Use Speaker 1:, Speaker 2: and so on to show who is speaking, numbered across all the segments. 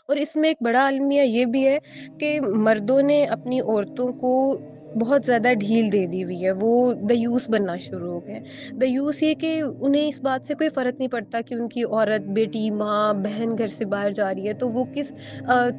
Speaker 1: اور اس میں ایک بڑا المیہ یہ بھی ہے کہ مردوں نے اپنی عورتوں کو بہت زیادہ ڈھیل دے دی ہوئی ہے، وہ دیوس بننا شروع ہو گئے۔ دیوس یہ کہ انہیں اس بات سے کوئی فرق نہیں پڑتا کہ ان کی عورت، بیٹی، ماں، بہن گھر سے باہر جا رہی ہے تو وہ کس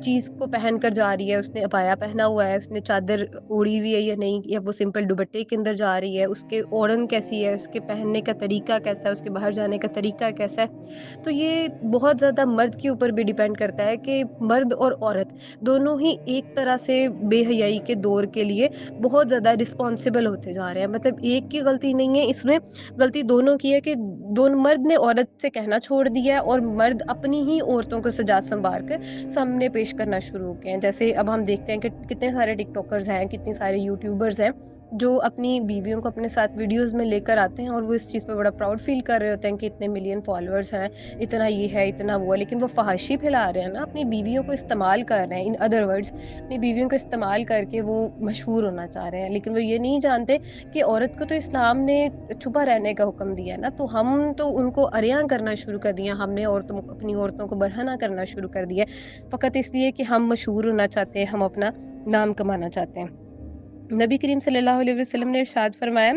Speaker 1: چیز کو پہن کر جا رہی ہے، اس نے عبایا پہنا ہوا ہے، اس نے چادر اوڑھی ہوئی ہے یا نہیں، یا وہ سمپل دوپٹے کے اندر جا رہی ہے، اس کے اوڑھن کیسی ہے، اس کے پہننے کا طریقہ کیسا ہے، اس کے باہر جانے کا طریقہ کیسا ہے۔ تو یہ بہت زیادہ مرد کے اوپر بھی ڈیپینڈ کرتا ہے کہ مرد اور عورت دونوں ہی ایک طرح سے بے حیائی کے دور کے لیے بہت زیادہ رسپانسبل ہوتے جا رہے ہیں۔ مطلب ایک کی غلطی نہیں ہے اس میں، غلطی دونوں کی ہے کہ دونوں مرد نے عورت سے کہنا چھوڑ دیا ہے اور مرد اپنی ہی عورتوں کو سجا سنوار کر سامنے پیش کرنا شروع ہو گئے ہیں۔ جیسے اب ہم دیکھتے ہیں کہ کتنے سارے ٹک ٹاکرز ہیں، کتنے سارے یوٹیوبرز ہیں جو اپنی بیویوں کو اپنے ساتھ ویڈیوز میں لے کر آتے ہیں اور وہ اس چیز پہ بڑا پراؤڈ فیل کر رہے ہوتے ہیں کہ اتنے ملین فالوورز ہیں، اتنا یہ ہے، اتنا وہ ہے، لیکن وہ فحاشی پھیلا رہے ہیں نا، اپنی بیویوں کو استعمال کر رہے ہیں، ان ادر ورڈز اپنی بیویوں کو استعمال کر کے وہ مشہور ہونا چاہ رہے ہیں، لیکن وہ یہ نہیں جانتے کہ عورت کو تو اسلام نے چھپا رہنے کا حکم دیا ہے نا، تو ہم تو ان کو عریاں کرنا شروع کر دیا، ہم نے اپنی عورتوں کو برہنہ کرنا شروع کر دیا فقط اس لیے کہ ہم مشہور ہونا چاہتے ہیں، ہم اپنا نام کمانا چاہتے ہیں۔ نبی کریم صلی اللہ علیہ وسلم نے ارشاد فرمایا،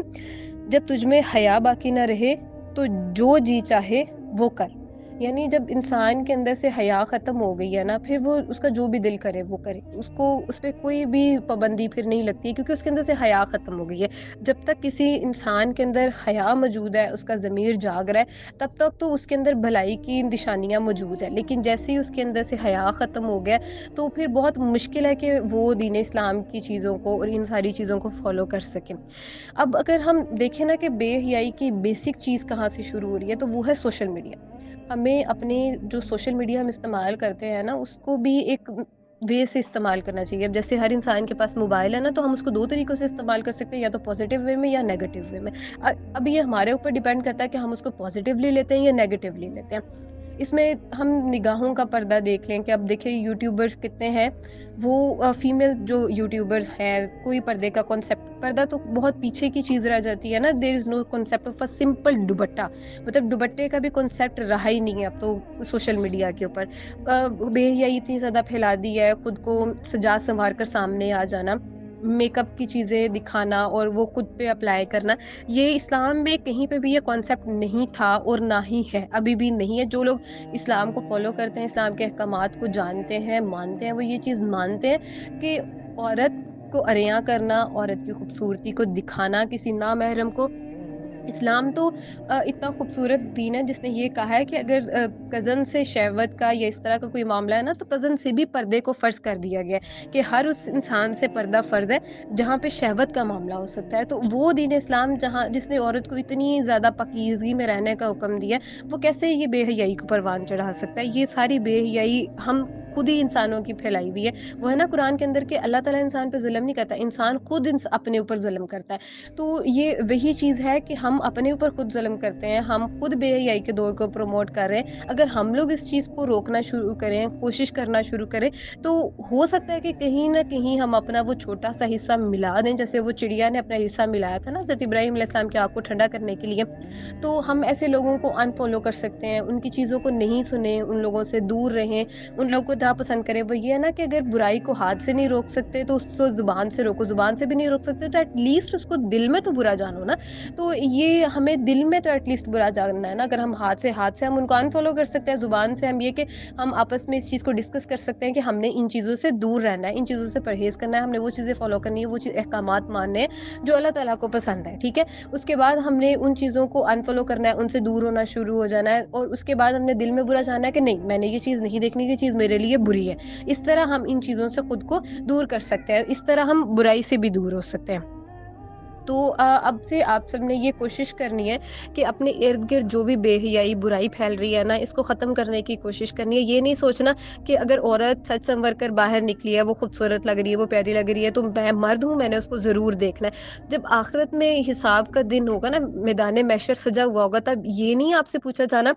Speaker 1: جب تجھ میں حیا باقی نہ رہے تو جو جی چاہے وہ کر۔ یعنی جب انسان کے اندر سے حیا ختم ہو گئی ہے نا، پھر وہ اس کا جو بھی دل کرے وہ کرے، اس پہ کوئی بھی پابندی پھر نہیں لگتی ہے، کیونکہ اس کے اندر سے حیا ختم ہو گئی ہے۔ جب تک کسی انسان کے اندر حیا موجود ہے، اس کا ضمیر جاگ رہا ہے، تب تک تو اس کے اندر بھلائی کی نشانیاں موجود ہیں، لیکن جیسے ہی اس کے اندر سے حیا ختم ہو گیا تو پھر بہت مشکل ہے کہ وہ دین اسلام کی چیزوں کو اور ان ساری چیزوں کو فالو کر سکیں۔ اب اگر ہم دیکھیں نا کہ بے حیائی کی بیسک چیز کہاں سے شروع ہو رہی ہے، تو وہ ہے سوشل میڈیا۔ ہمیں اپنے جو سوشل میڈیا ہم استعمال کرتے ہیں نا، اس کو بھی ایک وے سے استعمال کرنا چاہیے۔ اب جیسے ہر انسان کے پاس موبائل ہے نا، تو ہم اس کو دو طریقوں سے استعمال کر سکتے ہیں، یا تو پازیٹیو وے میں یا نیگیٹو وے میں۔ اب یہ ہمارے اوپر ڈیپینڈ کرتا ہے کہ ہم اس کو پازیٹیولی لیتے ہیں یا نیگیٹیولی لیتے ہیں۔ اس میں ہم نگاہوں کا پردہ دیکھ لیں کہ اب دیکھیں یوٹیوبرز کتنے ہیں، وہ فیمیل جو یوٹیوبرز ہیں، کوئی پردے کا کانسیپٹ، پردہ تو بہت پیچھے کی چیز رہ جاتی ہے نا، دیر از نو کانسیپٹ آف اے سمپل دوپٹہ، مطلب دوپٹے کا بھی کانسیپٹ رہا ہی نہیں ہے اب تو سوشل میڈیا کے اوپر۔ بے حیائی اتنی زیادہ پھیلا دی ہے، خود کو سجا سنوار کر سامنے آ جانا، میک اپ کی چیزیں دکھانا اور وہ خود پہ اپلائی کرنا، یہ اسلام میں کہیں پہ بھی یہ کانسیپٹ نہیں تھا اور نہ ہی ہے، ابھی بھی نہیں ہے۔ جو لوگ اسلام کو فالو کرتے ہیں، اسلام کے احکامات کو جانتے ہیں، مانتے ہیں، وہ یہ چیز مانتے ہیں کہ عورت کو عریاں کرنا، عورت کی خوبصورتی کو دکھانا کسی نامحرم کو، اسلام تو اتنا خوبصورت دین ہے جس نے یہ کہا ہے کہ اگر کزن سے شہوت کا یا اس طرح کا کوئی معاملہ ہے نا، تو کزن سے بھی پردے کو فرض کر دیا گیا ہے کہ ہر اس انسان سے پردہ فرض ہے جہاں پہ شہوت کا معاملہ ہو سکتا ہے۔ تو وہ دین اسلام جس نے عورت کو اتنی زیادہ پاکیزگی میں رہنے کا حکم دیا، وہ کیسے یہ بے حیائی کو پروان چڑھا سکتا ہے؟ یہ ساری بے حیائی ہم خود ہی انسانوں کی پھیلائی ہوئی ہے۔ وہ ہے نا قرآن کے اندر کہ اللہ تعالیٰ انسان پہ ظلم نہیں کرتا، انسان خود اپنے اوپر ظلم کرتا ہے۔ تو یہ وہی چیز ہے کہ ہم اپنے اوپر خود ظلم کرتے ہیں، ہم خود بے حیائی کے دور کو پروموٹ کر رہے ہیں۔ اگر ہم لوگ اس چیز کو روکنا شروع کریں، کوشش کرنا شروع کریں، تو ہو سکتا ہے کہ کہیں نہ کہیں ہم اپنا وہ چھوٹا سا حصہ ملا دیں، جیسے وہ چڑیا نے اپنا حصہ ملایا تھا نا حضرت ابراہیم علیہ السلام کی آگ کو ٹھنڈا کرنے کے لیے۔ تو ہم ایسے لوگوں کو انفالو کر سکتے ہیں، ان کی چیزوں کو نہیں سنیں، ان لوگوں سے دور رہیں، ان لوگوں کو نہ پسند کریں۔ وہ یہ ہے نا کہ اگر برائی کو ہاتھ سے نہیں روک سکتے تو اس کو زبان سے روکو، زبان سے بھی نہیں روک سکتے تو ایٹ لیسٹ اس کو دل میں تو برا جانو نا۔ تو یہ ہمیں دل میں تو ایٹ لیسٹ برا جاننا ہے نا۔ اگر ہم ہاتھ سے ہم ان کو انفالو کر سکتے ہیں، زبان سے ہم یہ کہ ہم آپس میں اس چیز کو ڈسکس کر سکتے ہیں کہ ہم نے ان چیزوں سے دور رہنا ہے، ان چیزوں سے پرہیز کرنا ہے، ہم نے وہ چیزیں فالو کرنی ہے، وہ احکامات ماننے ہیں جو اللہ تعالیٰ کو پسند ہے، ٹھیک ہے۔ اس کے بعد ہم نے ان چیزوں کو انفالو کرنا ہے، ان سے دور ہونا شروع ہو جانا ہے، اور اس کے بعد ہم نے دل میں برا جانا ہے کہ نہیں، میں نے یہ چیز نہیں دیکھنی، یہ چیز میرے لیے بری ہے۔ اس طرح ہم ان چیزوں سے خود کو دور کر سکتے ہیں، اس طرح ہم برائی سے بھی دور ہو سکتے ہیں۔ تو اب سے آپ سب نے یہ کوشش کرنی ہے کہ اپنے ارد گرد جو بھی بے حیائی برائی پھیل رہی ہے نا، اس کو ختم کرنے کی کوشش کرنی ہے۔ یہ نہیں سوچنا کہ اگر عورت سج سنور کر باہر نکلی ہے، وہ خوبصورت لگ رہی ہے، وہ پیاری لگ رہی ہے، تو میں مرد ہوں، میں نے اس کو ضرور دیکھنا ہے۔ جب آخرت میں حساب کا دن ہوگا نا، میدان محشر سجا ہوا ہوگا، تب یہ نہیں آپ سے پوچھا جانا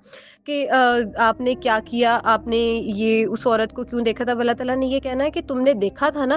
Speaker 1: کہ آپ نے کیا کیا، آپ نے یہ اس عورت کو کیوں دیکھا تھا۔ اللہ تعالیٰ نے یہ کہنا ہے کہ تم نے دیکھا تھا نا،